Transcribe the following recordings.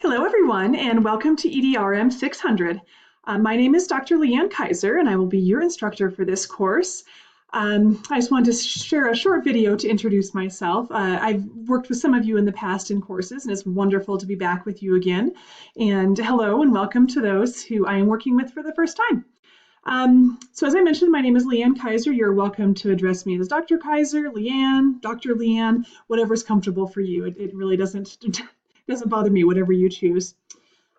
Hello, everyone, and welcome to EDRM 600. My name is Dr. Leanne Kaiser, and I will be your instructor for this course. I just wanted to share a short video to introduce myself. I've worked with some of you in the past in courses, and it's wonderful to be back with you again. And hello, and welcome to those who I am working with for the first time. So as I mentioned, my name is Leanne Kaiser. You're welcome to address me as Dr. Kaiser, Leanne, Dr. Leanne, whatever's comfortable for you. It really doesn't bother me, whatever you choose.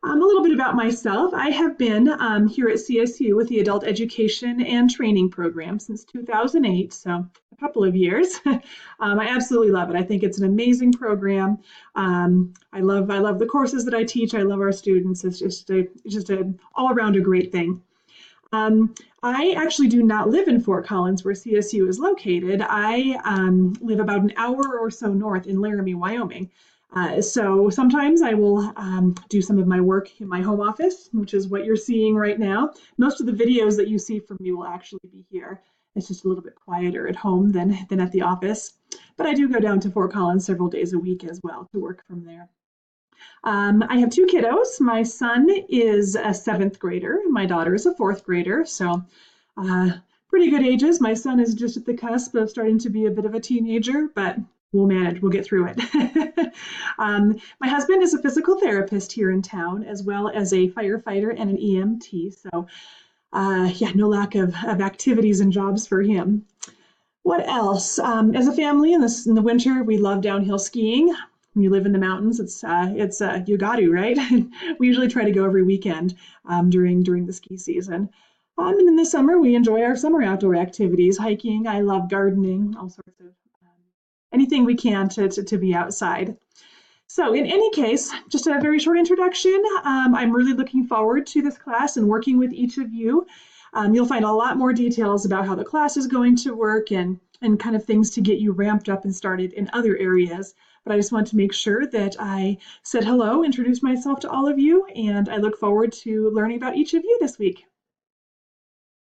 A little bit about myself. I have been here at CSU with the Adult Education and Training Program since 2008, so a couple of years. I absolutely love it. I think it's an amazing program. I love the courses that I teach. I love our students. It's just all around a great thing. I actually do not live in Fort Collins, where CSU is located. I live about an hour or so north in Laramie, Wyoming. So sometimes I will do some of my work in my home office, which is what you're seeing right now. Most of the videos that you see from me will actually be here. It's just a little bit quieter at home than at the office. But I do go down to Fort Collins several days a week as well to work from there. I have two kiddos. My son is a 7th grader. My daughter is a 4th grader. So pretty good ages. My son is just at the cusp of starting to be a bit of a teenager, but we'll manage. We'll get through it. My husband is a physical therapist here in town, as well as a firefighter and an EMT. So yeah, no lack of activities and jobs for him. What else? As a family in the winter, we love downhill skiing. When you live in the mountains, it's you got to, right? We usually try to go every weekend during the ski season. And in the summer, we enjoy our summer outdoor activities, hiking. I love gardening, all sorts of anything we can to be outside. So in any case, just a very short introduction. I'm really looking forward to this class and working with each of you. You'll find a lot more details about how the class is going to work and kind of things to get you ramped up and started in other areas. But I just want to make sure that I said hello, introduced myself to all of you, and I look forward to learning about each of you this week.